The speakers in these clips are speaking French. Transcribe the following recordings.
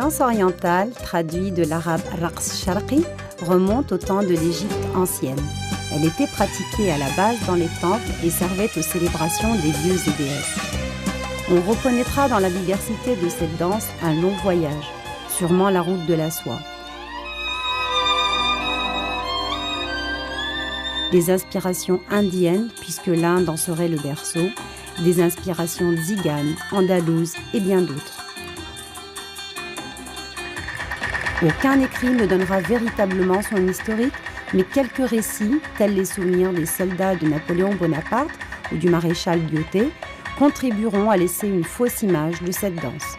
danse orientale, traduite de l'arabe raqs sharqi, remonte au temps de l'Égypte ancienne. Elle était pratiquée à la base dans les temples et servait aux célébrations des dieux et déesses. On reconnaîtra dans la diversité de cette danse un long voyage, sûrement la route de la soie. Des inspirations indiennes, puisque l'Inde en serait le berceau, des inspirations tziganes, andalouses et bien d'autres. Aucun écrit ne donnera véritablement son historique, mais quelques récits, tels les souvenirs des soldats de Napoléon Bonaparte ou du maréchal Lyautey, contribueront à laisser une fausse image de cette danse.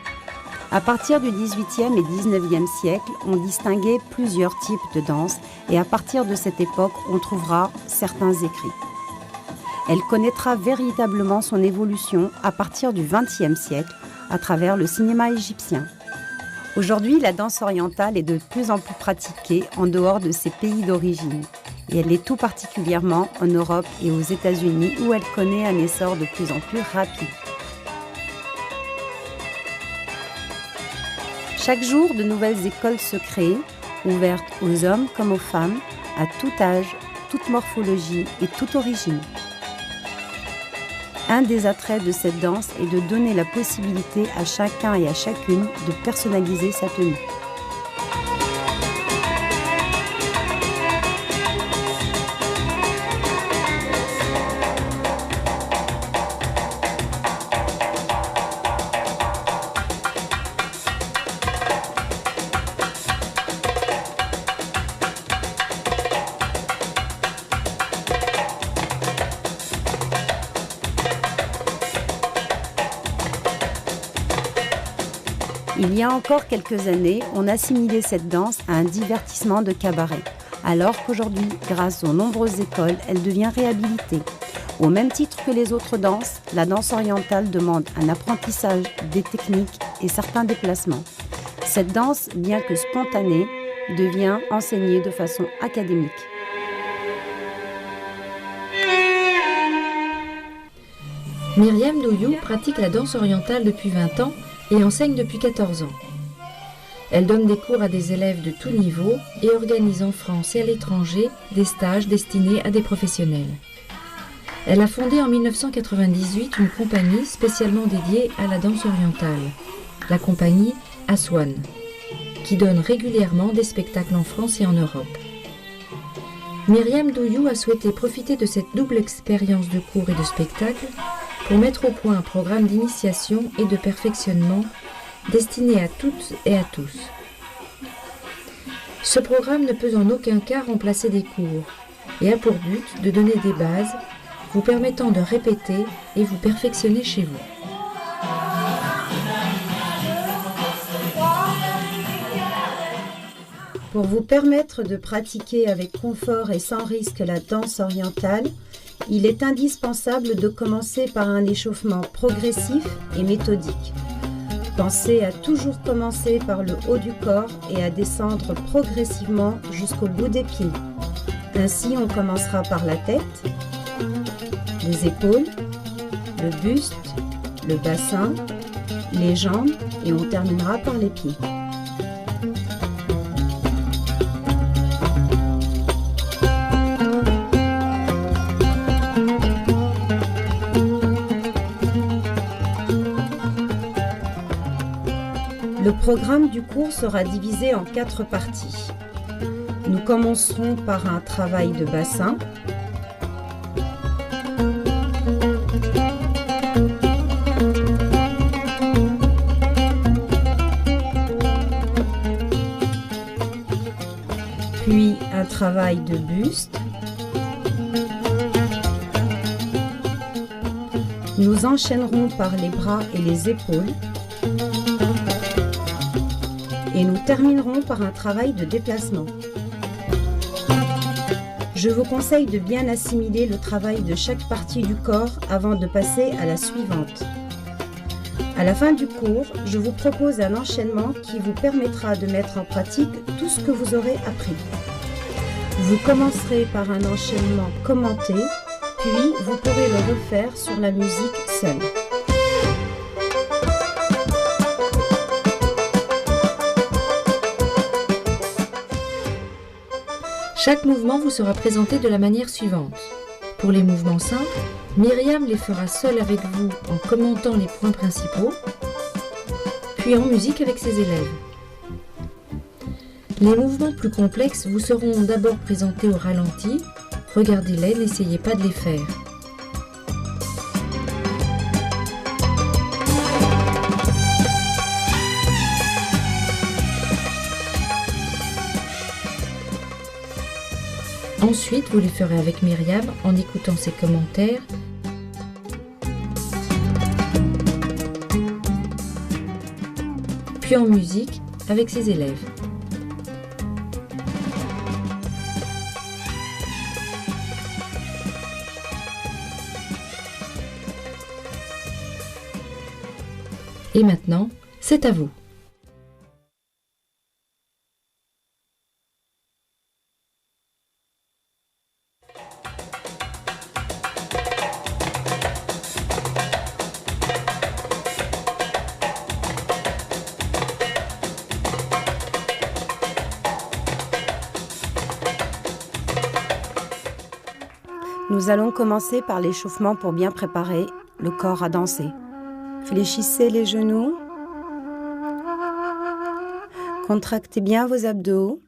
À partir du XVIIIe et XIXe siècle, on distinguait plusieurs types de danse et à partir de cette époque, on trouvera certains écrits. Elle connaîtra véritablement son évolution à partir du XXe siècle à travers le cinéma égyptien. Aujourd'hui, la danse orientale est de plus en plus pratiquée en dehors de ses pays d'origine. Et elle est tout particulièrement en Europe et aux États-Unis où elle connaît un essor de plus en plus rapide. Chaque jour, de nouvelles écoles se créent, ouvertes aux hommes comme aux femmes, à tout âge, toute morphologie et toute origine. Un des attraits de cette danse est de donner la possibilité à chacun et à chacune de personnaliser sa tenue. Il y a encore quelques années, on assimilait cette danse à un divertissement de cabaret, alors qu'aujourd'hui, grâce aux nombreuses écoles, elle devient réhabilitée. Au même titre que les autres danses, la danse orientale demande un apprentissage des techniques et certains déplacements. Cette danse, bien que spontanée, devient enseignée de façon académique. Myriam Douyou pratique la danse orientale depuis 20 ans et enseigne depuis 14 ans. Elle donne des cours à des élèves de tout niveau et organise en France et à l'étranger des stages destinés à des professionnels. Elle a fondé en 1998 une compagnie spécialement dédiée à la danse orientale, la compagnie Aswan, qui donne régulièrement des spectacles en France et en Europe. Myriam Douyou a souhaité profiter de cette double expérience de cours et de spectacle pour mettre au point un programme d'initiation et de perfectionnement destiné à toutes et à tous. Ce programme ne peut en aucun cas remplacer des cours et a pour but de donner des bases vous permettant de répéter et vous perfectionner chez vous. Pour vous permettre de pratiquer avec confort et sans risque la danse orientale, il est indispensable de commencer par un échauffement progressif et méthodique. Pensez à toujours commencer par le haut du corps et à descendre progressivement jusqu'au bout des pieds. Ainsi, on commencera par la tête, les épaules, le buste, le bassin, les jambes et on terminera par les pieds. Le programme du cours sera divisé en 4 parties. Nous commencerons par un travail de bassin. Puis un travail de buste. Nous enchaînerons par les bras et les épaules. Et nous terminerons par un travail de déplacement. Je vous conseille de bien assimiler le travail de chaque partie du corps avant de passer à la suivante. À la fin du cours, je vous propose un enchaînement qui vous permettra de mettre en pratique tout ce que vous aurez appris. Vous commencerez par un enchaînement commenté, puis vous pourrez le refaire sur la musique seule. Chaque mouvement vous sera présenté de la manière suivante. Pour les mouvements simples, Myriam les fera seule avec vous en commentant les points principaux, puis en musique avec ses élèves. Les mouvements plus complexes vous seront d'abord présentés au ralenti. Regardez-les, n'essayez pas de les faire. Ensuite, vous les ferez avec Myriam en écoutant ses commentaires, puis en musique avec ses élèves. Et maintenant, c'est à vous. Nous allons commencer par l'échauffement pour bien préparer le corps à danser. Fléchissez les genoux. Contractez bien vos abdos.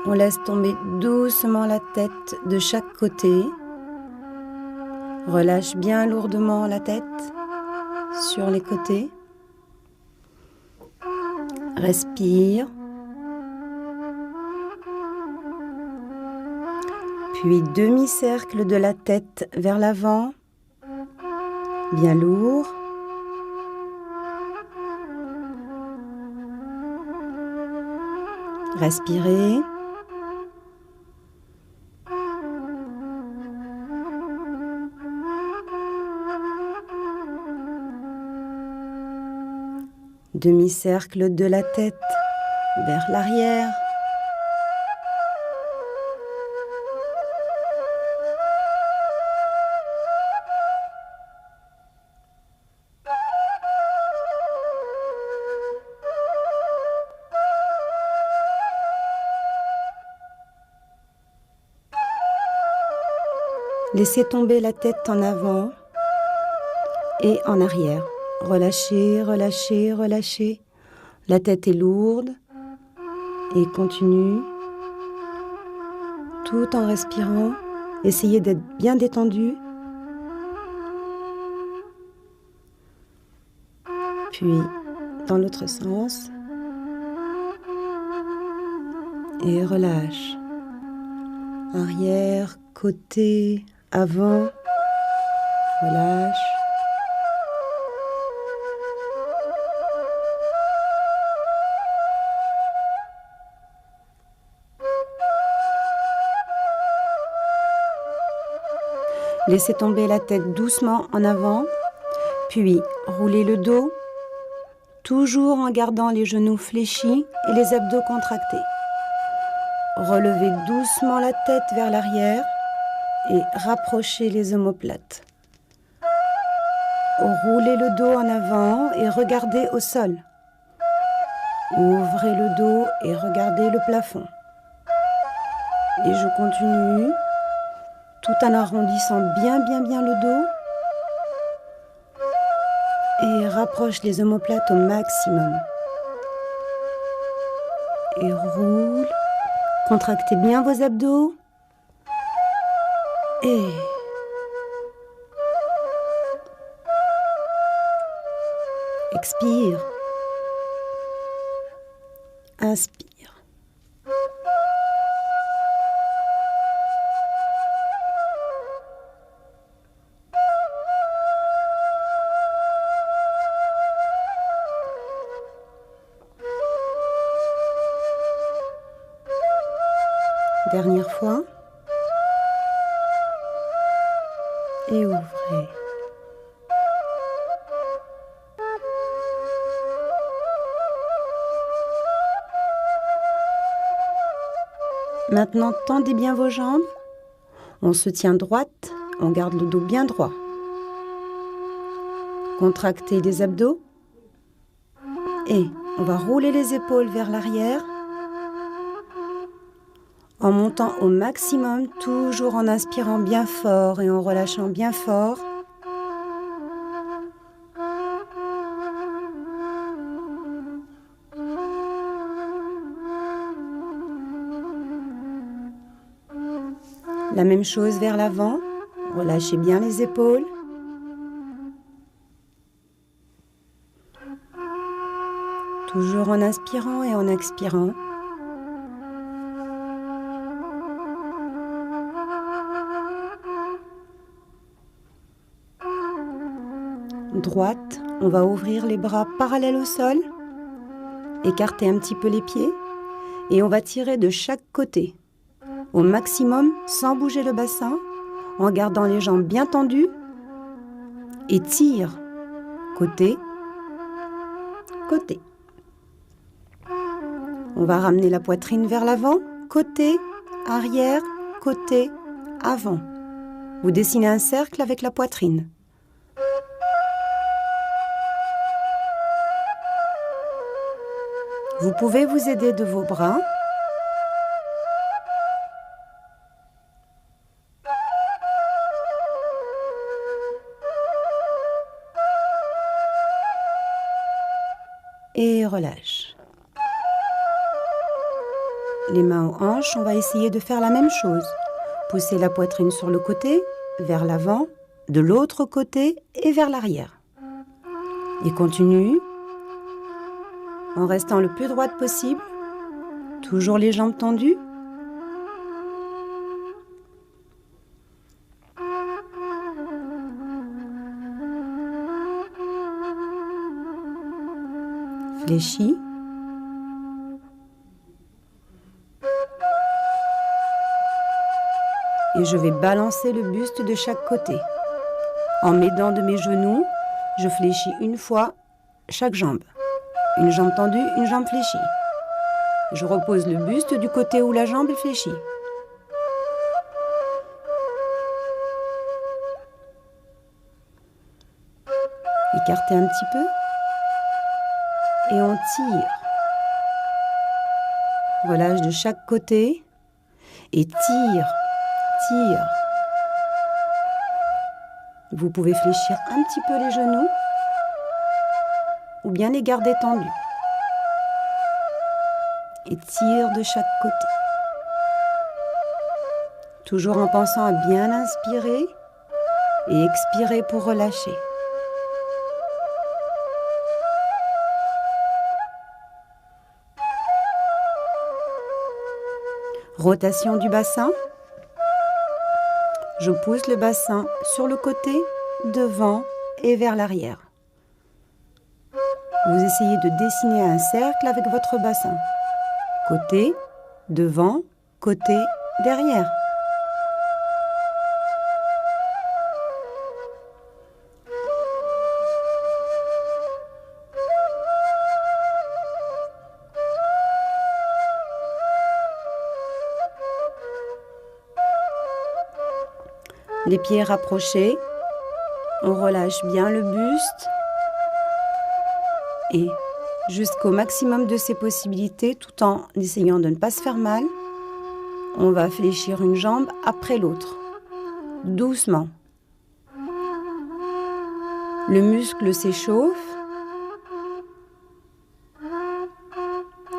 On laisse tomber doucement la tête de chaque côté. Relâche bien lourdement la tête sur les côtés. Respire. Puis demi-cercle de la tête vers l'avant, bien lourd. Respirez. Demi-cercle de la tête vers l'arrière. Laissez tomber la tête en avant et en arrière. Relâchez, relâchez, relâchez. La tête est lourde et continue tout en respirant. Essayez d'être bien détendu. Puis dans l'autre sens. Et relâche. Arrière, côté, avant. Relâche. Laissez tomber la tête doucement en avant, puis roulez le dos, toujours en gardant les genoux fléchis et les abdos contractés. Relevez doucement la tête vers l'arrière et rapprochez les omoplates. Roulez le dos en avant et regardez au sol. Ouvrez le dos et regardez le plafond. Et je continue, tout en arrondissant bien le dos. Et rapproche les omoplates au maximum. Et roule. Contractez bien vos abdos. Et expire. Inspire. Dernière fois. Et ouvrez. Maintenant, tendez bien vos jambes. On se tient droite, on garde le dos bien droit. Contractez les abdos. Et on va rouler les épaules vers l'arrière. En montant au maximum, toujours en inspirant bien fort et en relâchant bien fort. La même chose vers l'avant, relâchez bien les épaules. Toujours en inspirant et en expirant. Droite, on va ouvrir les bras parallèles au sol, écarter un petit peu les pieds et on va tirer de chaque côté, au maximum sans bouger le bassin, en gardant les jambes bien tendues et tire, côté, côté. On va ramener la poitrine vers l'avant, côté, arrière, côté, avant. Vous dessinez un cercle avec la poitrine. Vous pouvez vous aider de vos bras. Et relâche. Les mains aux hanches, on va essayer de faire la même chose. Pousser la poitrine sur le côté, vers l'avant, de l'autre côté et vers l'arrière. Et continue en restant le plus droite possible. Toujours les jambes tendues. Fléchis. Et je vais balancer le buste de chaque côté. En m'aidant de mes genoux, je fléchis une fois chaque jambe. Une jambe tendue, une jambe fléchie. Je repose le buste du côté où la jambe est fléchie. Écartez un petit peu. Et on tire. Relâche de chaque côté. Et tire, tire. Vous pouvez fléchir un petit peu les genoux. Ou bien les garder tendus. Et tire de chaque côté. Toujours en pensant à bien inspirer et expirer pour relâcher. Rotation du bassin. Je pousse le bassin sur le côté, devant et vers l'arrière. Vous essayez de dessiner un cercle avec votre bassin. Côté, devant, côté, derrière. Les pieds rapprochés. On relâche bien le buste. Et jusqu'au maximum de ses possibilités, tout en essayant de ne pas se faire mal, on va fléchir une jambe après l'autre, doucement. Le muscle s'échauffe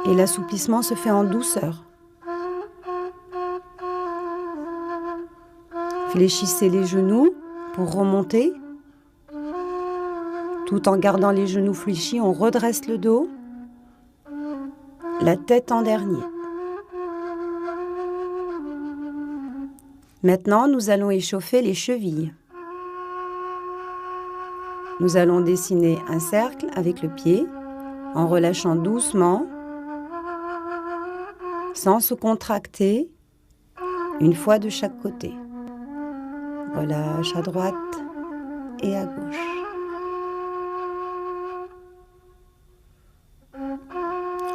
et l'assouplissement se fait en douceur. Fléchissez les genoux pour remonter. Tout en gardant les genoux fléchis, on redresse le dos, la tête en dernier. Maintenant, nous allons échauffer les chevilles. Nous allons dessiner un cercle avec le pied, en relâchant doucement, sans se contracter, une fois de chaque côté. Relâche à droite et à gauche.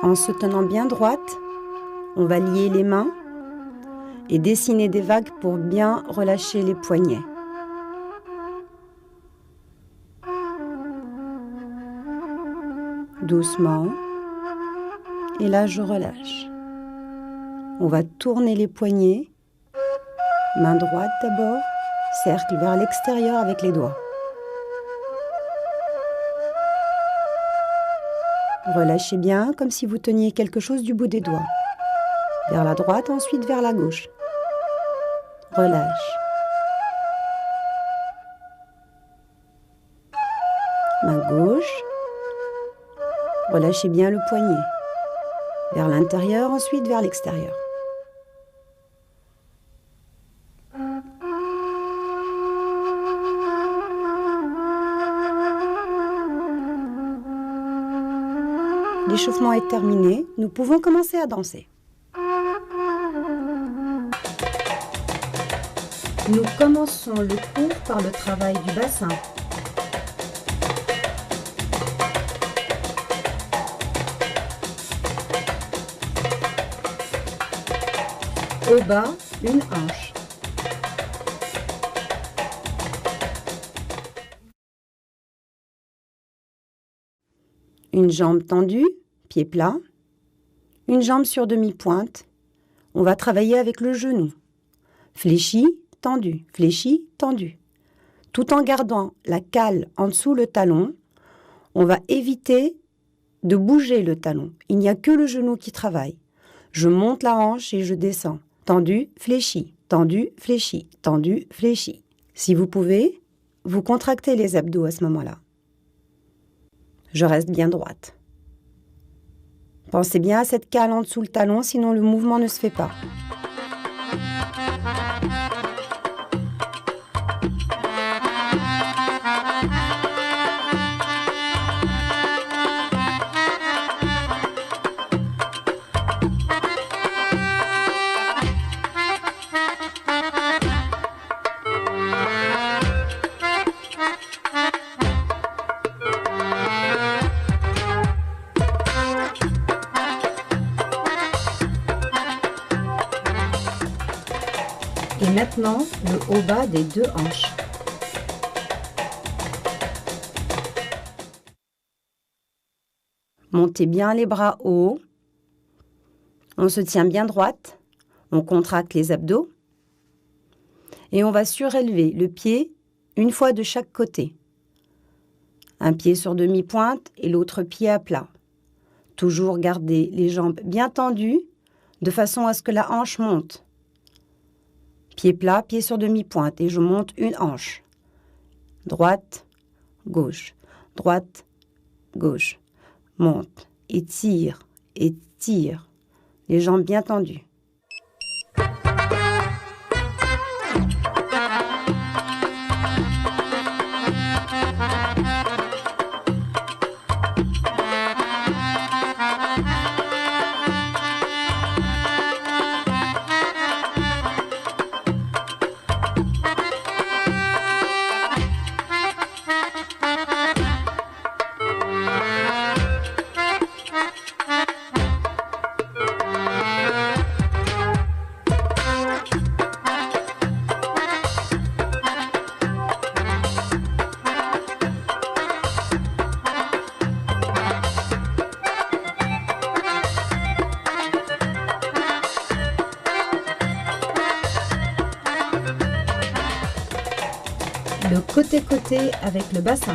En se tenant bien droite, on va lier les mains et dessiner des vagues pour bien relâcher les poignets. Doucement. Et là, je relâche. On va tourner les poignets. Main droite d'abord, cercle vers l'extérieur avec les doigts. Relâchez bien comme si vous teniez quelque chose du bout des doigts. Vers la droite, ensuite vers la gauche. Relâche. Main gauche. Relâchez bien le poignet. Vers l'intérieur, ensuite vers l'extérieur. L'échauffement est terminé, nous pouvons commencer à danser. Nous commençons le cours par le travail du bassin. Au bas, une hanche. Une jambe tendue, pied plat. Une jambe sur demi-pointe. On va travailler avec le genou. Fléchi, tendu, fléchi, tendu. Tout en gardant la cale en dessous le talon, on va éviter de bouger le talon. Il n'y a que le genou qui travaille. Je monte la hanche et je descends. Tendu, fléchi, tendu, fléchi, tendu, fléchi. Si vous pouvez, vous contractez les abdos à ce moment-là. Je reste bien droite. Pensez bien à cette cale en dessous le talon, sinon le mouvement ne se fait pas. Et maintenant, le haut-bas des deux hanches. Montez bien les bras haut. On se tient bien droite. On contracte les abdos. Et on va surélever le pied une fois de chaque côté. Un pied sur demi-pointe et l'autre pied à plat. Toujours garder les jambes bien tendues de façon à ce que la hanche monte. Pied plat, pied sur demi-pointe et je monte une hanche. Droite, gauche, droite, gauche. Monte, étire, étire. Les jambes bien tendues. Le côté-côté avec le bassin.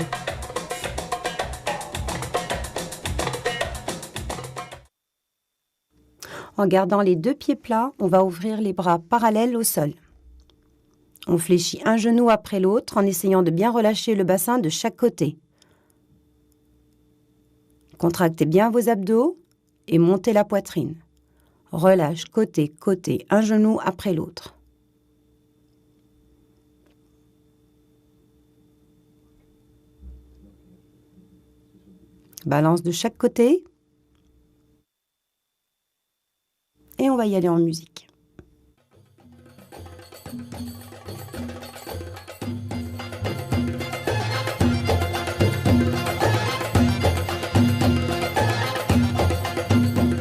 En gardant les deux pieds plats, on va ouvrir les bras parallèles au sol. On fléchit un genou après l'autre en essayant de bien relâcher le bassin de chaque côté. Contractez bien vos abdos et montez la poitrine. Relâche côté, côté, un genou après l'autre. Balance de chaque côté. Et on va y aller en musique.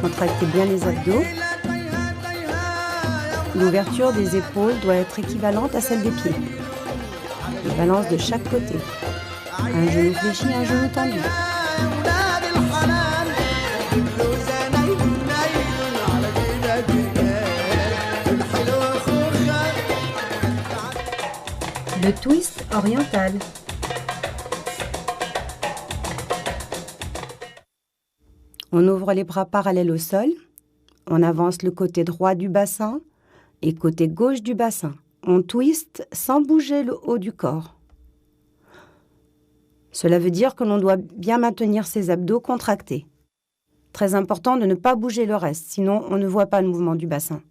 Contractez bien les abdos. L'ouverture des épaules doit être équivalente à celle des pieds. Et balance de chaque côté. Un genou fléchi, un genou tendu. Le twist oriental. On ouvre les bras parallèles au sol, on avance le côté droit du bassin et côté gauche du bassin. On twiste sans bouger le haut du corps. Cela veut dire que l'on doit bien maintenir ses abdos contractés. Très important de ne pas bouger le reste, sinon on ne voit pas le mouvement du bassin.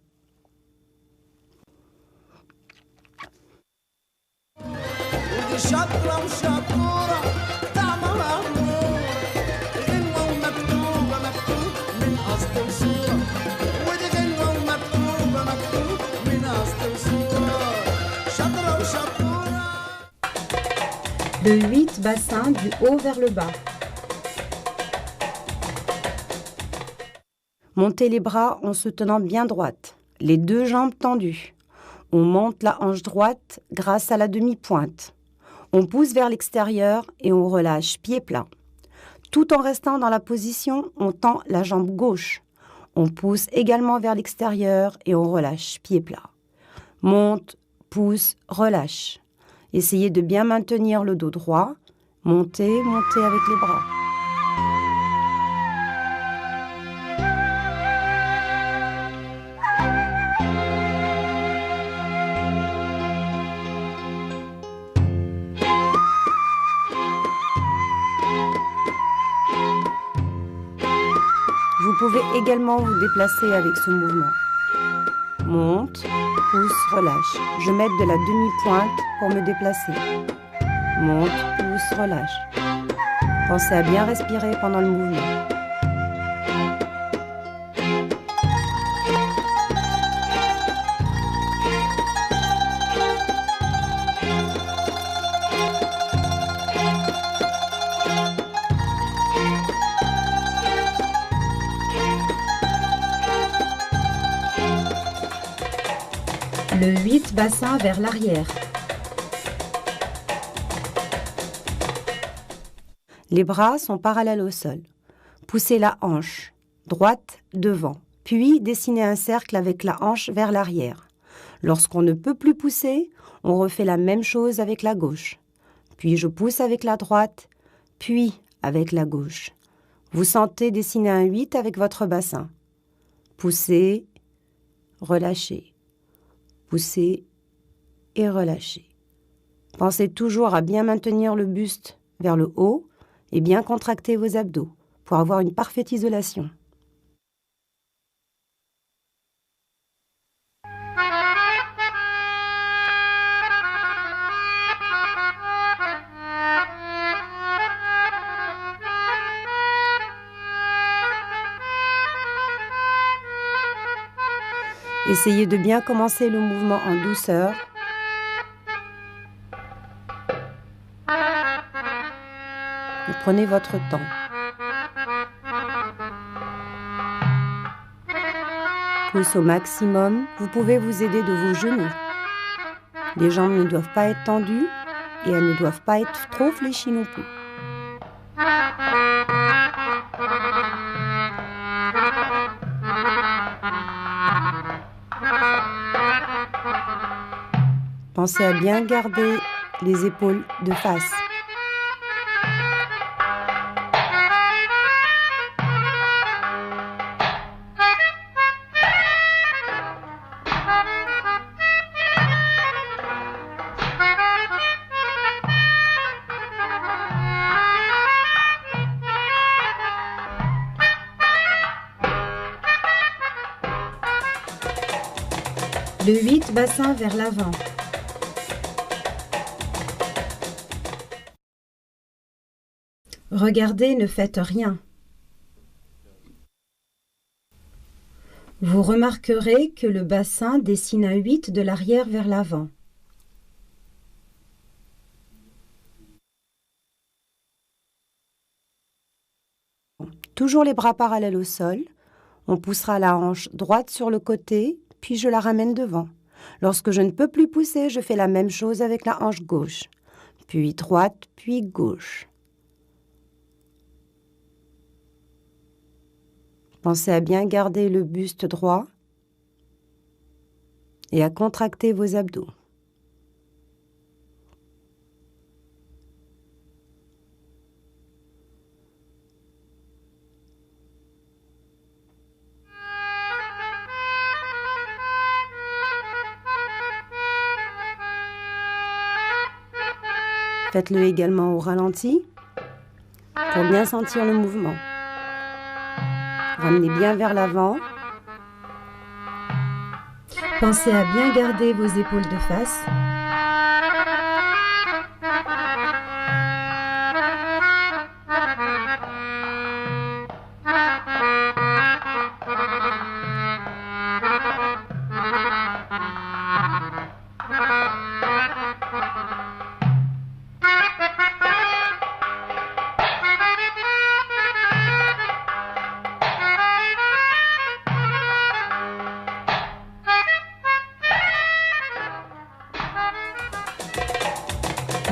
Le 8 bassin du haut vers le bas. Montez les bras en se tenant bien droite, les deux jambes tendues. On monte la hanche droite grâce à la demi-pointe. On pousse vers l'extérieur et on relâche pied plat. Tout en restant dans la position, on tend la jambe gauche. On pousse également vers l'extérieur et on relâche pied plat. Monte, pousse, relâche. Essayez de bien maintenir le dos droit. Montez, montez avec les bras. Vous pouvez également vous déplacer avec ce mouvement. Monte, pousse, relâche. Je m'aide de la demi-pointe pour me déplacer. Monte, pousse, relâche. Pensez à bien respirer pendant le mouvement. Le 8 bassin vers l'arrière. Les bras sont parallèles au sol. Poussez la hanche droite devant, puis dessinez un cercle avec la hanche vers l'arrière. Lorsqu'on ne peut plus pousser, on refait la même chose avec la gauche. Puis je pousse avec la droite, puis avec la gauche. Vous sentez dessiner un 8 avec votre bassin. Poussez, relâchez. Poussez et relâchez. Pensez toujours à bien maintenir le buste vers le haut et bien contracter vos abdos pour avoir une parfaite isolation. Essayez de bien commencer le mouvement en douceur. Et prenez votre temps. Pousse au maximum. Vous pouvez vous aider de vos genoux. Les jambes ne doivent pas être tendues et elles ne doivent pas être trop fléchies non plus. Pensez à bien garder les épaules de face. Le 8 bassin vers l'avant. Regardez, ne faites rien. Vous remarquerez que le bassin dessine un 8 de l'arrière vers l'avant. Toujours les bras parallèles au sol. On poussera la hanche droite sur le côté, puis je la ramène devant. Lorsque je ne peux plus pousser, je fais la même chose avec la hanche gauche. Puis droite, puis gauche. Pensez à bien garder le buste droit et à contracter vos abdos. Faites-le également au ralenti pour bien sentir le mouvement. Ramenez bien vers l'avant. Pensez à bien garder vos épaules de face.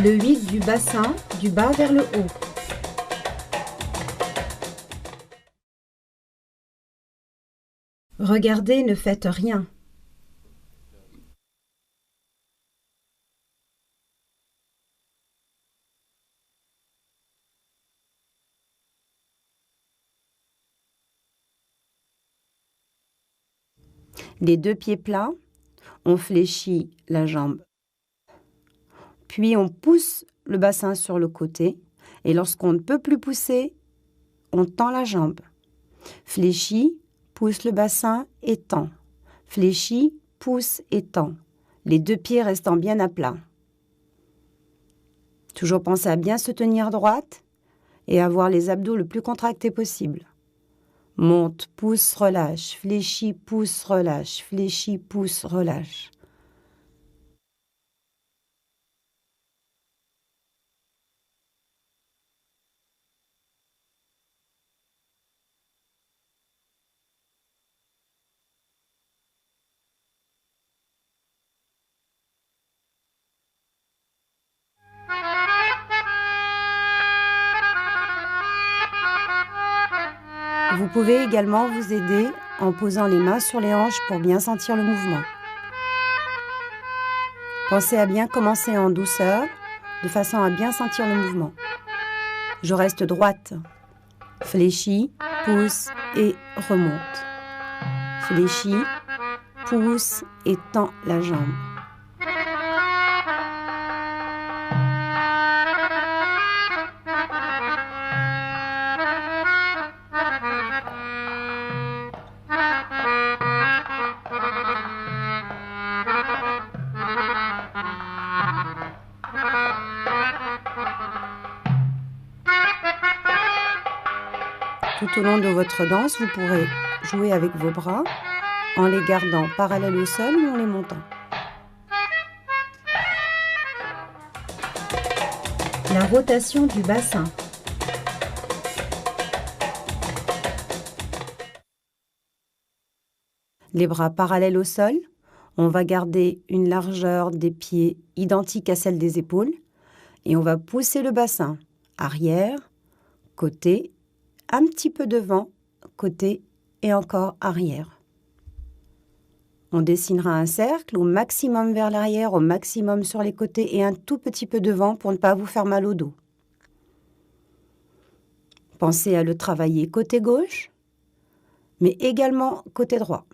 Le 8 du bassin, du bas vers le haut. Regardez, ne faites rien. Les deux pieds plats, on fléchit la jambe. Puis on pousse le bassin sur le côté et lorsqu'on ne peut plus pousser, on tend la jambe. Fléchit, pousse le bassin et tend. Fléchit, pousse et tend. Les deux pieds restant bien à plat. Toujours penser à bien se tenir droite et avoir les abdos le plus contractés possible. Monte, pousse, relâche, fléchit, pousse, relâche, fléchit, pousse, relâche. Vous pouvez également vous aider en posant les mains sur les hanches pour bien sentir le mouvement. Pensez à bien commencer en douceur, de façon à bien sentir le mouvement. Je reste droite. Fléchis, pousse et remonte. Fléchis, pousse et tend la jambe. Tout au long de votre danse, vous pourrez jouer avec vos bras en les gardant parallèles au sol ou en les montant. La rotation du bassin. Les bras parallèles au sol. On va garder une largeur des pieds identique à celle des épaules et on va pousser le bassin arrière, côté, un petit peu devant, côté et encore arrière. On dessinera un cercle au maximum vers l'arrière, au maximum sur les côtés et un tout petit peu devant pour ne pas vous faire mal au dos. Pensez à le travailler côté gauche, mais également côté droit.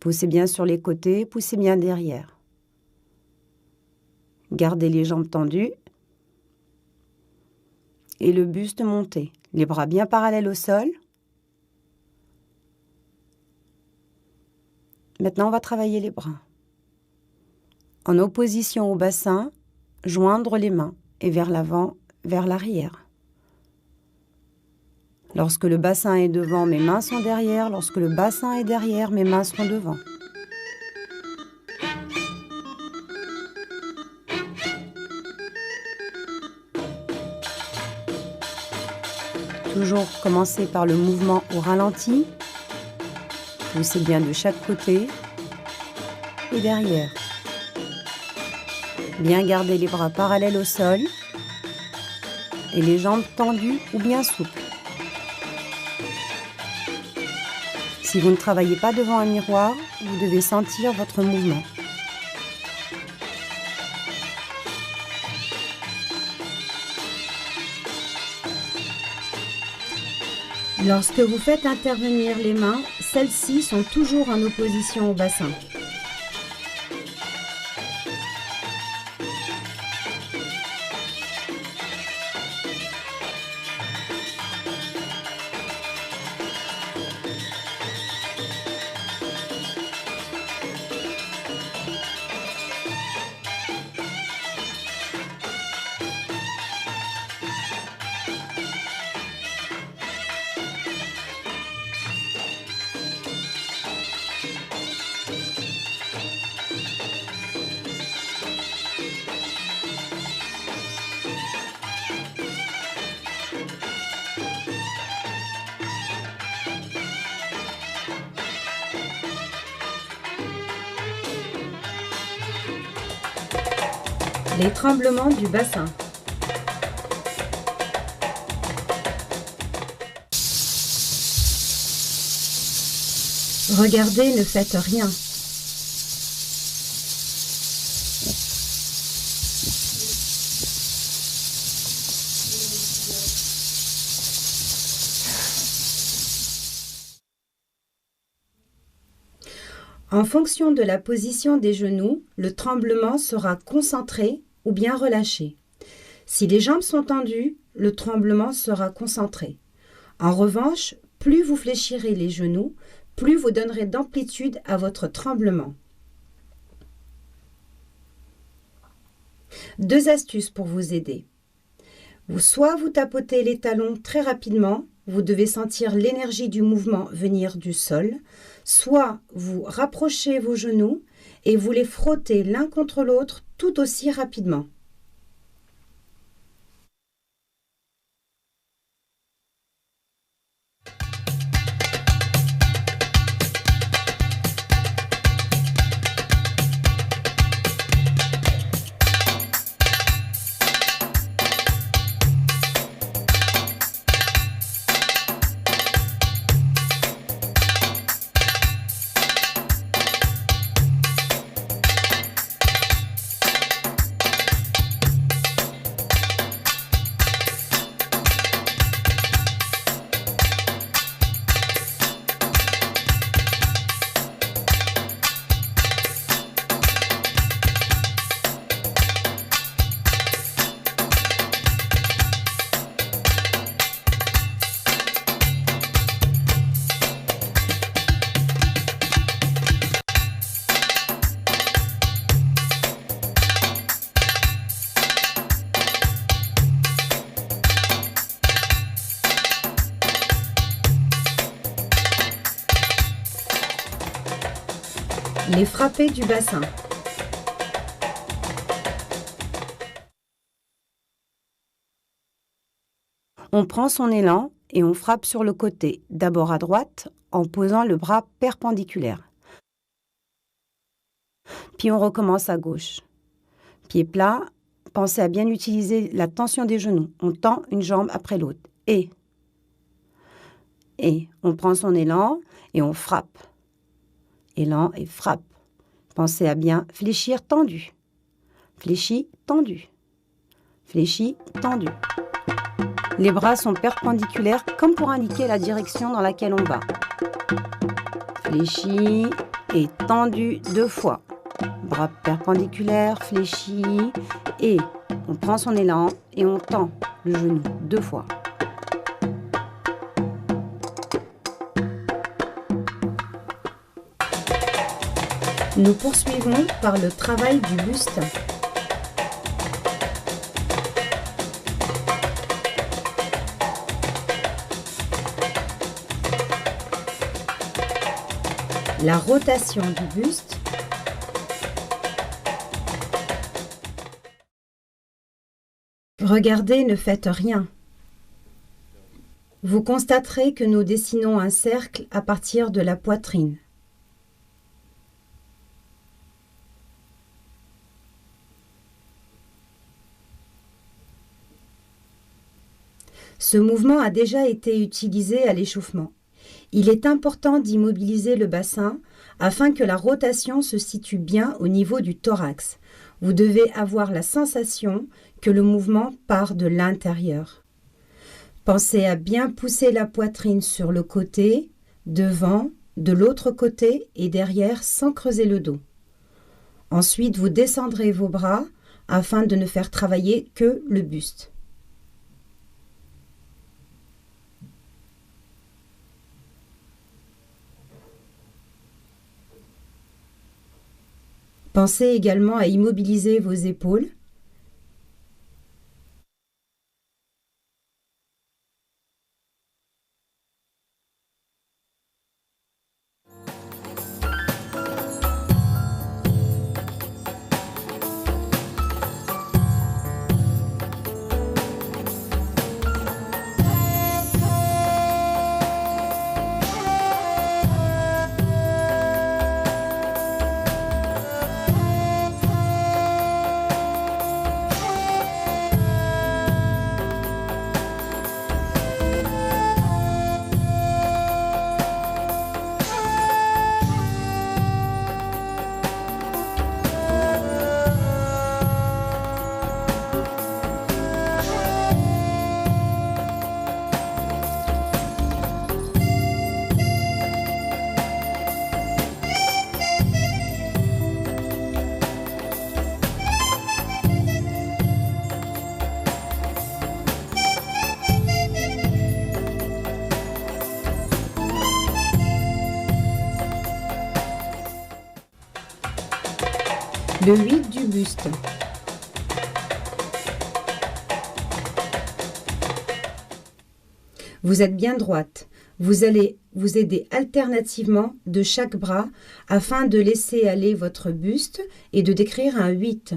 Poussez bien sur les côtés, poussez bien derrière. Gardez les jambes tendues et le buste monté. Les bras bien parallèles au sol. Maintenant, on va travailler les bras. En opposition au bassin, joindre les mains et vers l'avant, vers l'arrière. Lorsque le bassin est devant, mes mains sont derrière. Lorsque le bassin est derrière, mes mains seront devant. Toujours commencer par le mouvement au ralenti. Poussez bien de chaque côté et derrière. Bien garder les bras parallèles au sol et les jambes tendues ou bien souples. Si vous ne travaillez pas devant un miroir, vous devez sentir votre mouvement. Lorsque vous faites intervenir les mains, celles-ci sont toujours en opposition au bassin. Les tremblements du bassin. Regardez, ne faites rien. En fonction de la position des genoux, le tremblement sera concentré ou bien relâché. Si les jambes sont tendues, le tremblement sera concentré. En revanche, plus vous fléchirez les genoux, plus vous donnerez d'amplitude à votre tremblement. 2 astuces pour vous aider. Soit vous tapotez les talons très rapidement, vous devez sentir l'énergie du mouvement venir du sol, soit vous rapprochez vos genoux et vous les frottez l'un contre l'autre tout aussi rapidement. Les frappés du bassin. On prend son élan et on frappe sur le côté, d'abord à droite, en posant le bras perpendiculaire. Puis on recommence à gauche. Pied plat, pensez à bien utiliser la tension des genoux. On tend une jambe après l'autre. Et on prend son élan et on frappe. Élan et frappe. Pensez à bien fléchir tendu. Fléchi, tendu. Fléchi, tendu. Les bras sont perpendiculaires comme pour indiquer la direction dans laquelle on va. Fléchi et tendu 2 fois. Bras perpendiculaires, fléchi et on prend son élan et on tend le genou 2 fois. Nous poursuivons par le travail du buste. La rotation du buste. Regardez, ne faites rien. Vous constaterez que nous dessinons un cercle à partir de la poitrine. Ce mouvement a déjà été utilisé à l'échauffement. Il est important d'immobiliser le bassin afin que la rotation se situe bien au niveau du thorax. Vous devez avoir la sensation que le mouvement part de l'intérieur. Pensez à bien pousser la poitrine sur le côté, devant, de l'autre côté et derrière sans creuser le dos. Ensuite, vous descendrez vos bras afin de ne faire travailler que le buste. Pensez également à immobiliser vos épaules. Le 8 du buste. Vous êtes bien droite. Vous allez vous aider alternativement de chaque bras afin de laisser aller votre buste et de décrire un 8.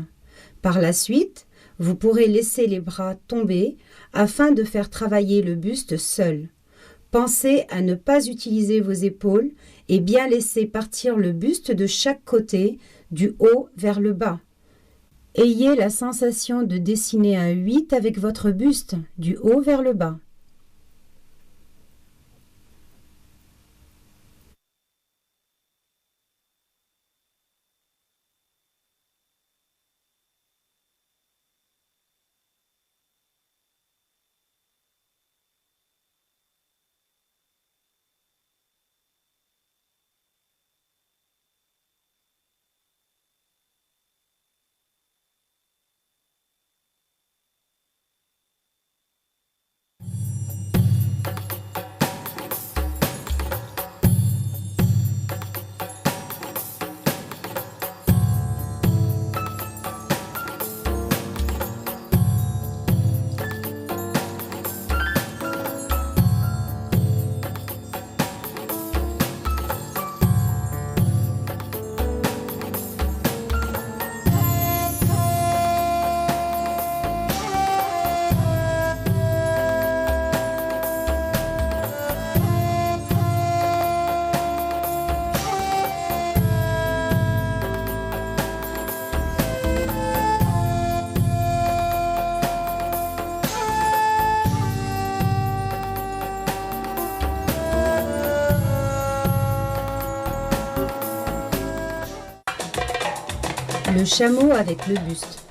Par la suite, vous pourrez laisser les bras tomber afin de faire travailler le buste seul. Pensez à ne pas utiliser vos épaules et bien laisser partir le buste de chaque côté, du haut vers le bas. Ayez la sensation de dessiner un 8 avec votre buste, du haut vers le bas. Le chameau avec le buste.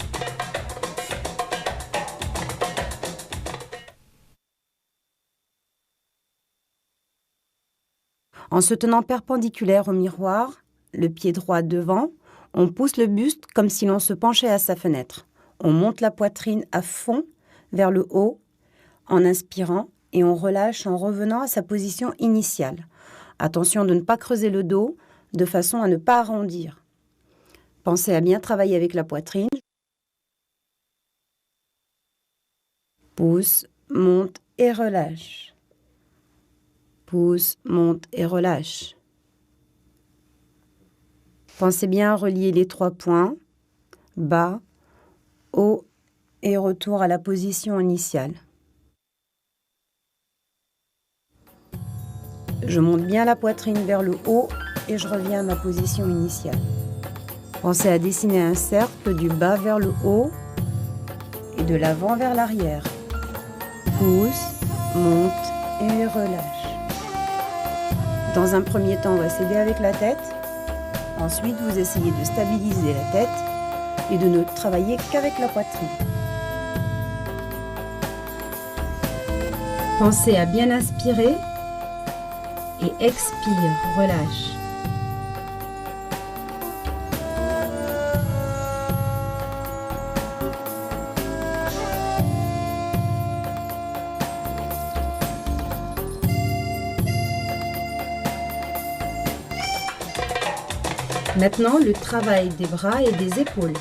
En se tenant perpendiculaire au miroir, le pied droit devant, on pousse le buste comme si l'on se penchait à sa fenêtre. On monte la poitrine à fond vers le haut en inspirant et on relâche en revenant à sa position initiale. Attention de ne pas creuser le dos de façon à ne pas arrondir. Pensez à bien travailler avec la poitrine. Pousse, monte et relâche. Pousse, monte et relâche. Pensez bien à relier les 3 points, bas, haut et retour à la position initiale. Je monte bien la poitrine vers le haut et je reviens à ma position initiale. Pensez à dessiner un cercle du bas vers le haut et de l'avant vers l'arrière. Pousse, monte et relâche. Dans un premier temps, on va s'aider avec la tête. Ensuite, vous essayez de stabiliser la tête et de ne travailler qu'avec la poitrine. Pensez à bien inspirer et expire, relâche. Maintenant, le travail des bras et des épaules.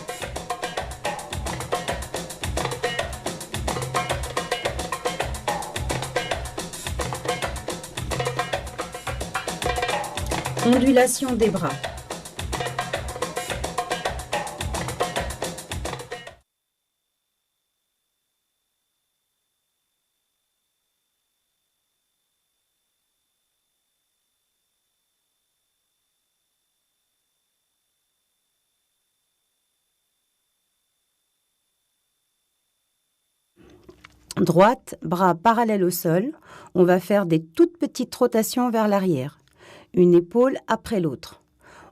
Ondulation des bras. Droite, bras parallèles au sol. On va faire des toutes petites rotations vers l'arrière, une épaule après l'autre.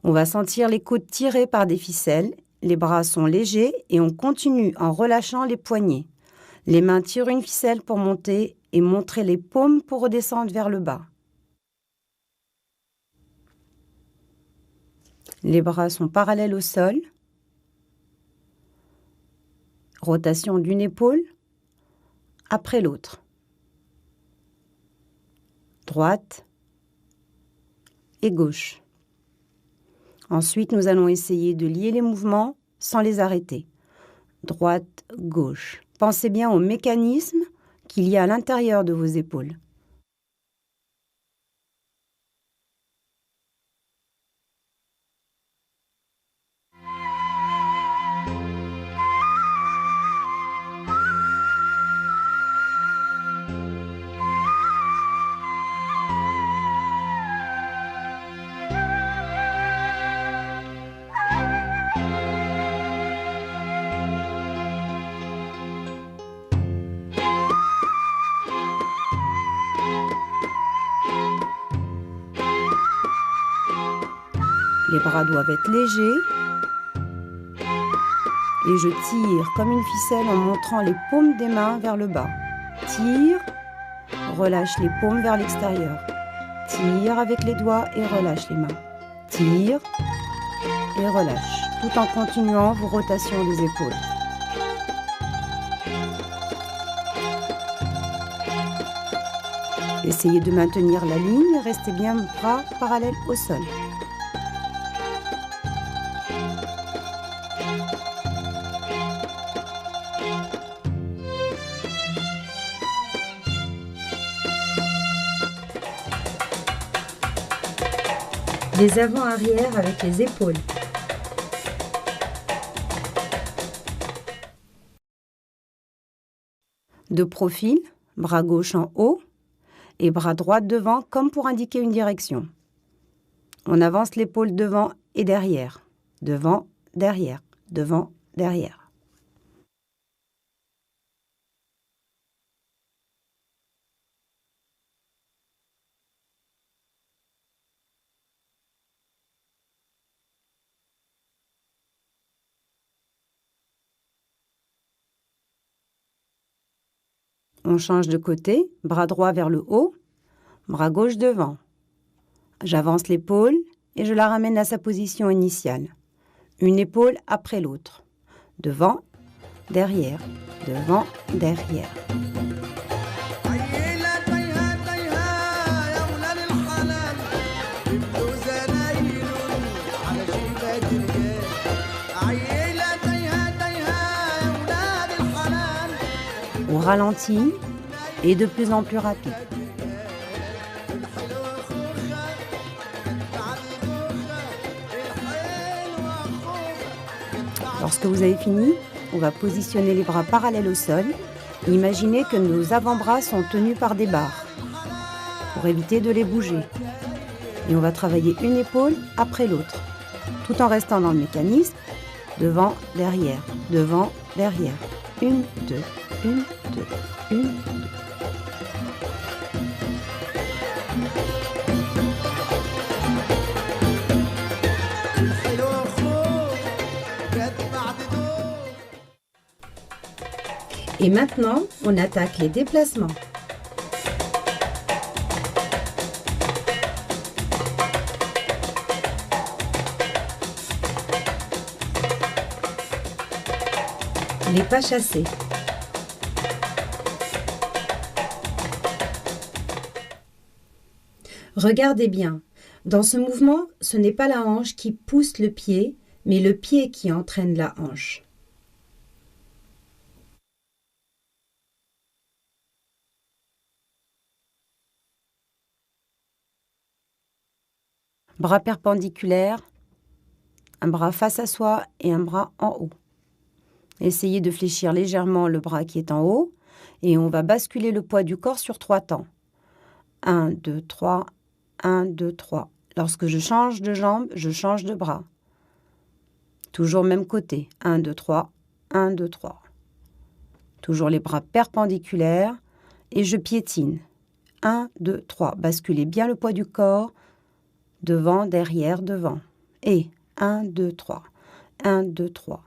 On va sentir les coudes tirés par des ficelles, les bras sont légers et on continue en relâchant les poignets. Les mains tirent une ficelle pour monter et montrer les paumes pour redescendre vers le bas. Les bras sont parallèles au sol. Rotation d'une épaule après l'autre. Droite et gauche. Ensuite, nous allons essayer de lier les mouvements sans les arrêter. Droite, gauche. Pensez bien au mécanisme qu'il y a à l'intérieur de vos épaules. Les bras doivent être légers et je tire comme une ficelle en montrant les paumes des mains vers le bas. Tire, relâche les paumes vers l'extérieur. Tire avec les doigts et relâche les mains. Tire et relâche, tout en continuant vos rotations des épaules. Essayez de maintenir la ligne, restez bien bras parallèles au sol. Les avant-arrière avec les épaules. De profil, bras gauche en haut et bras droit devant comme pour indiquer une direction. On avance l'épaule devant et derrière. Devant, derrière, devant, derrière. On change de côté, bras droit vers le haut, bras gauche devant. J'avance l'épaule et je la ramène à sa position initiale. Une épaule après l'autre. Devant, derrière, devant, derrière. Au ralenti et de plus en plus rapide. Lorsque vous avez fini, on va positionner les bras parallèles au sol. Imaginez que nos avant-bras sont tenus par des barres pour éviter de les bouger. Et on va travailler une épaule après l'autre, tout en restant dans le mécanisme. Devant, derrière, devant, derrière. 1, 2, 1, 2, 1, 2. Et maintenant, on attaque les déplacements. Les pas chassés. Regardez bien, dans ce mouvement, ce n'est pas la hanche qui pousse le pied, mais le pied qui entraîne la hanche. Bras perpendiculaires, un bras face à soi et un bras en haut. Essayez de fléchir légèrement le bras qui est en haut et on va basculer le poids du corps sur 3 temps. 1, 2, 3, 1, 2, 3. Lorsque je change de jambe, je change de bras. Toujours même côté. 1, 2, 3, 1, 2, 3. Toujours les bras perpendiculaires et je piétine. 1, 2, 3. Basculez bien le poids du corps. Devant, derrière, devant. Et 1, 2, 3. 1, 2, 3.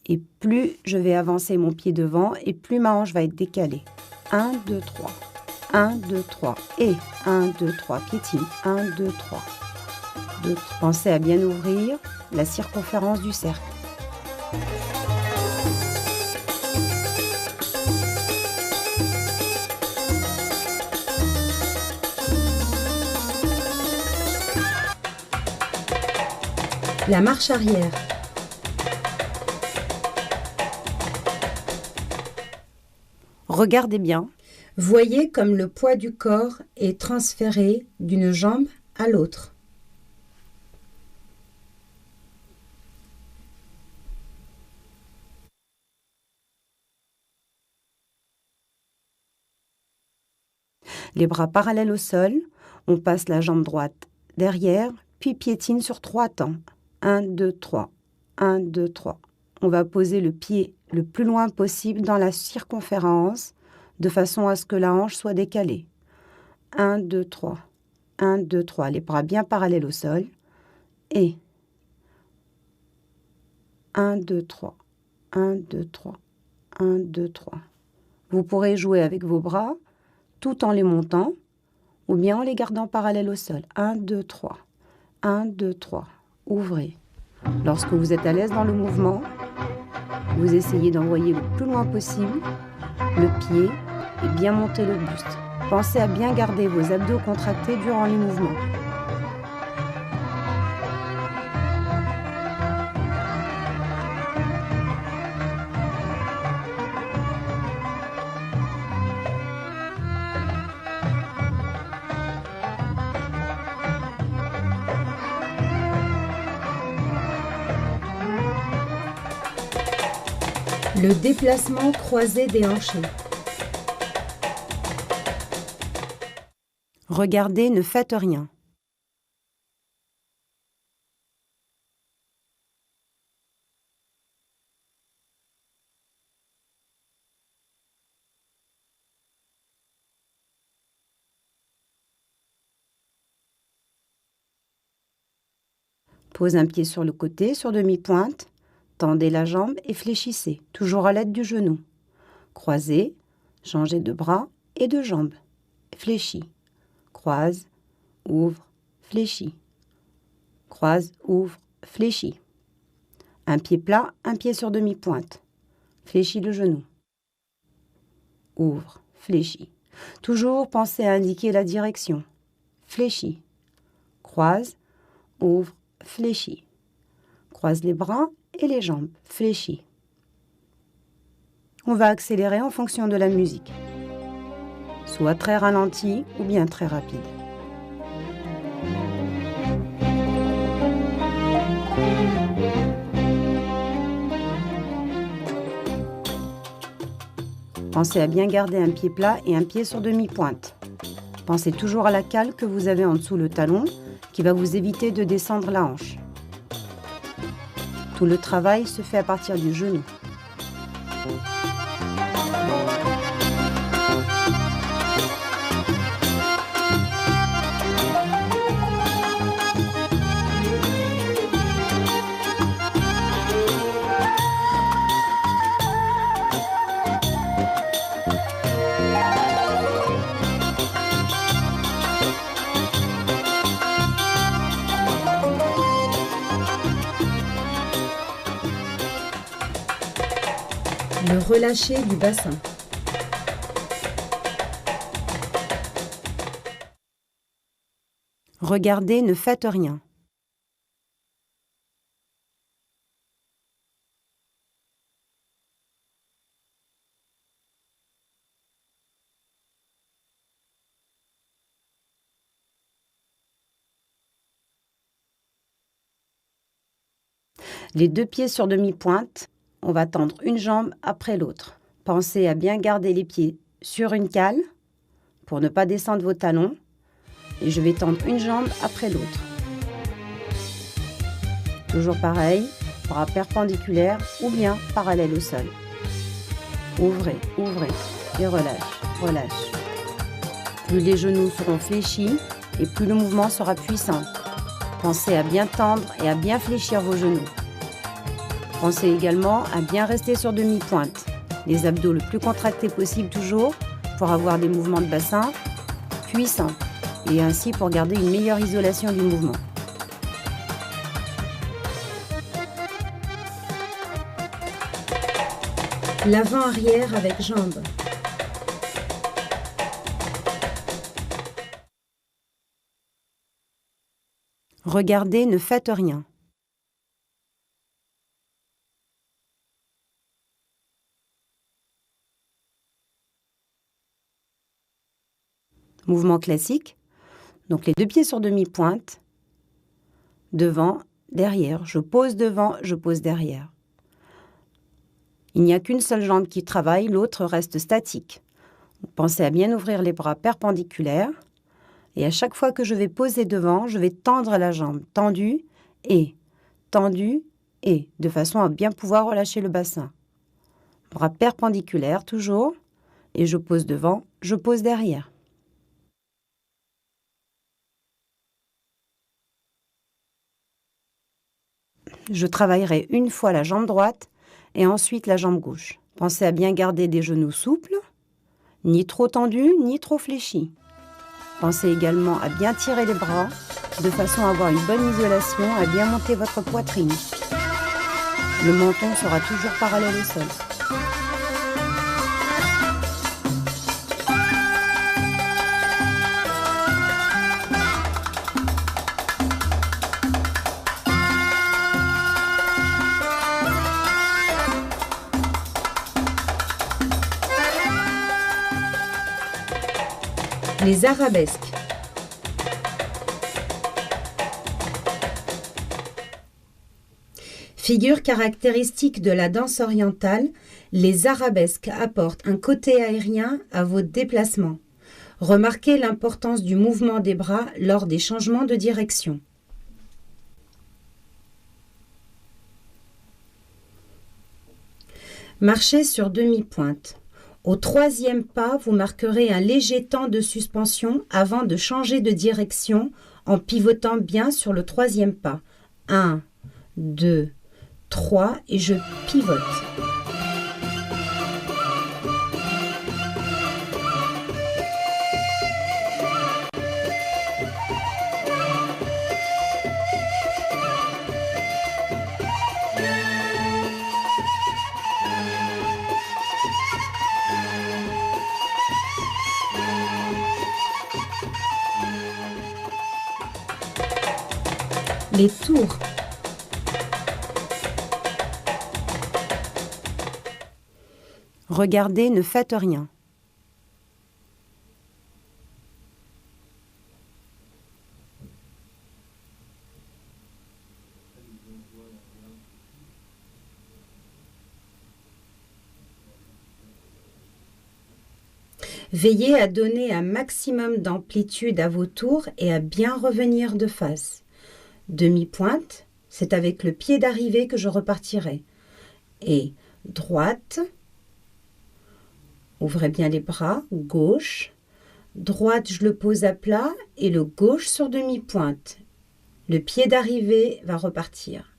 Et plus je vais avancer mon pied devant et plus ma hanche va être décalée. 1, 2, 3. 1, 2, 3. Et 1, 2, 3. Piétine. 1, 2, 3. 2, 3. Pensez à bien ouvrir la circonférence du cercle. La marche arrière. Regardez bien. Voyez comme le poids du corps est transféré d'une jambe à l'autre. Les bras parallèles au sol, on passe la jambe droite derrière, puis piétine sur 3 temps. 1, 2, 3. 1, 2, 3. On va poser le pied le plus loin possible dans la circonférence, de façon à ce que la hanche soit décalée. 1, 2, 3. 1, 2, 3. Les bras bien parallèles au sol. Et 1, 2, 3. 1, 2, 3. 1, 2, 3. Vous pourrez jouer avec vos bras tout en les montant ou bien en les gardant parallèles au sol. 1, 2, 3. 1, 2, 3. Ouvrez. Lorsque vous êtes à l'aise dans le mouvement, vous essayez d'envoyer le plus loin possible le pied et bien monter le buste. Pensez à bien garder vos abdos contractés durant les mouvements. Le déplacement croisé des hanchés. Regardez, ne faites rien. Pose un pied sur le côté, sur demi-pointe. Tendez la jambe et fléchissez, toujours à l'aide du genou. Croisez, changez de bras et de jambes. Fléchis. Croise, ouvre, fléchis. Croise, ouvre, fléchis. Un pied plat, un pied sur demi-pointe. Fléchis le genou. Ouvre, fléchis. Toujours pensez à indiquer la direction. Fléchis. Croise, ouvre, fléchis. Croise les bras et les jambes, fléchis. On va accélérer en fonction de la musique. Soit très ralenti ou bien très rapide. Pensez à bien garder un pied plat et un pied sur demi-pointe. Pensez toujours à la cale que vous avez en dessous le talon qui va vous éviter de descendre la hanche. Tout le travail se fait à partir du genou. Le relâcher du bassin. Regardez, ne faites rien. Les 2 pieds sur demi-pointe, on va tendre une jambe après l'autre. Pensez à bien garder les pieds sur une cale pour ne pas descendre vos talons. Et je vais tendre une jambe après l'autre. Toujours pareil, bras perpendiculaires ou bien parallèles au sol. Ouvrez, ouvrez et relâche, relâche. Plus les genoux seront fléchis et plus le mouvement sera puissant. Pensez à bien tendre et à bien fléchir vos genoux. Pensez également à bien rester sur demi-pointe. Les abdos le plus contractés possible toujours pour avoir des mouvements de bassin puissants et ainsi pour garder une meilleure isolation du mouvement. L'avant-arrière avec jambes. Regardez, ne faites rien. Mouvement classique. Donc les deux pieds sur demi-pointe. Devant, derrière. Je pose devant, je pose derrière. Il n'y a qu'une seule jambe qui travaille, l'autre reste statique. Pensez à bien ouvrir les bras perpendiculaires. Et à chaque fois que je vais poser devant, je vais tendre la jambe. Tendue, de façon à bien pouvoir relâcher le bassin. Bras perpendiculaires toujours. Et je pose devant, je pose derrière. Je travaillerai une fois la jambe droite et ensuite la jambe gauche. Pensez à bien garder des genoux souples, ni trop tendus, ni trop fléchis. Pensez également à bien tirer les bras, de façon à avoir une bonne isolation, à bien monter votre poitrine. Le menton sera toujours parallèle au sol. Les arabesques. Figure caractéristique de la danse orientale, les arabesques apportent un côté aérien à vos déplacements. Remarquez l'importance du mouvement des bras lors des changements de direction. Marchez sur demi-pointe. Au troisième pas, vous marquerez un léger temps de suspension avant de changer de direction en pivotant bien sur le troisième pas. 1, 2, 3 et je pivote. Les tours. Regardez, ne faites rien. Veillez à donner un maximum d'amplitude à vos tours et à bien revenir de face. Demi-pointe, c'est avec le pied d'arrivée que je repartirai. Et droite, ouvrez bien les bras, gauche, droite, je le pose à plat et le gauche sur demi-pointe. Le pied d'arrivée va repartir.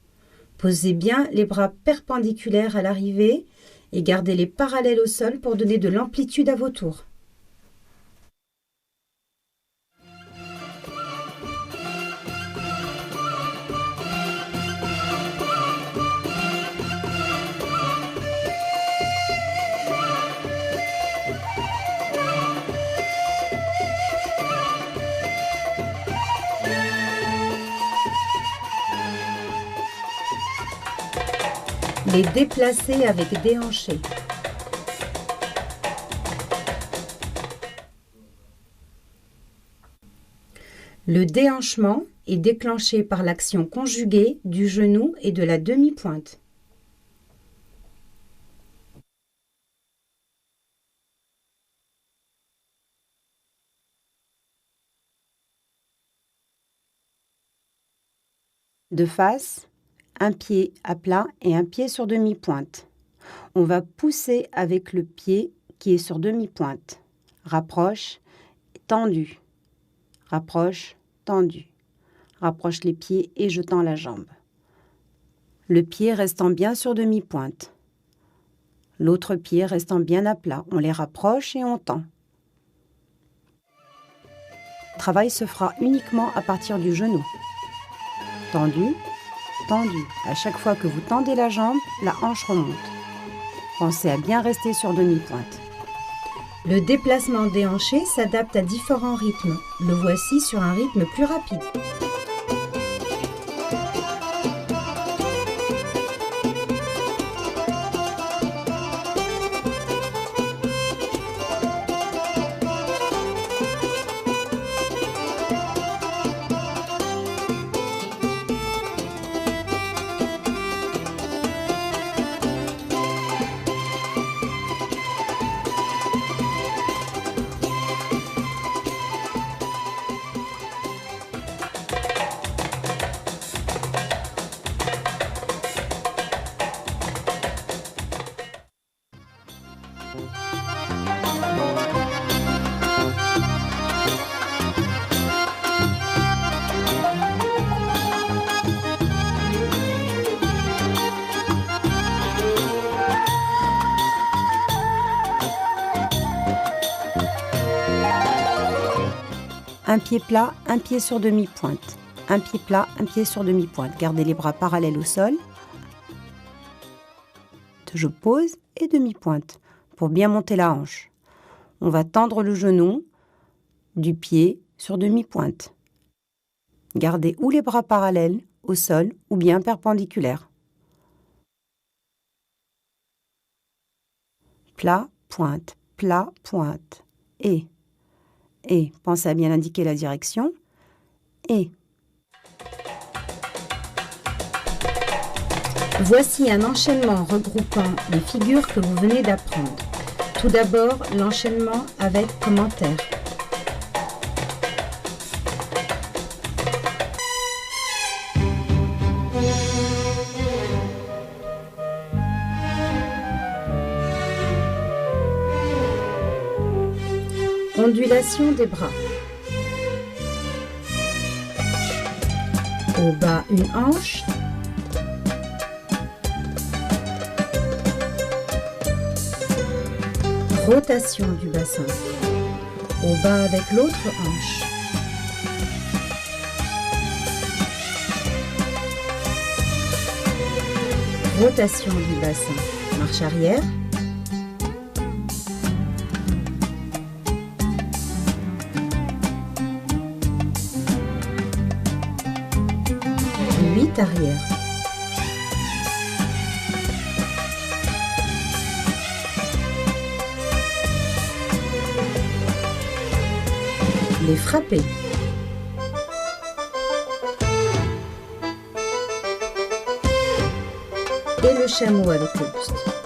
Posez bien les bras perpendiculaires à l'arrivée et gardez-les parallèles au sol pour donner de l'amplitude à vos tours. Les déplacer avec déhanché. Le déhanchement est déclenché par l'action conjuguée du genou et de la demi-pointe. De face, un pied à plat et un pied sur demi-pointe. On va pousser avec le pied qui est sur demi-pointe. Rapproche, tendu. Rapproche, tendu. Rapproche les pieds et je tends la jambe. Le pied restant bien sur demi-pointe. L'autre pied restant bien à plat. On les rapproche et on tend. Le travail se fera uniquement à partir du genou. Tendu, tendu. À chaque fois que vous tendez la jambe, la hanche remonte. Pensez à bien rester sur demi-pointe. Le déplacement déhanché s'adapte à différents rythmes. Le voici sur un rythme plus rapide. Un pied plat, un pied sur demi-pointe. Un pied plat, un pied sur demi-pointe. Gardez les bras parallèles au sol. Je pose et demi-pointe pour bien monter la hanche. On va tendre le genou du pied sur demi-pointe. Gardez ou les bras parallèles au sol ou bien perpendiculaires. Plat, pointe, et pensez à bien indiquer la direction, et. Voici un enchaînement regroupant les figures que vous venez d'apprendre. Tout d'abord, l'enchaînement avec commentaire. Ondulation des bras. Au bas, une hanche. Rotation du bassin. Au bas avec l'autre hanche. Rotation du bassin. Marche arrière. Arrière. Les frapper. Et le chameau avec le buste.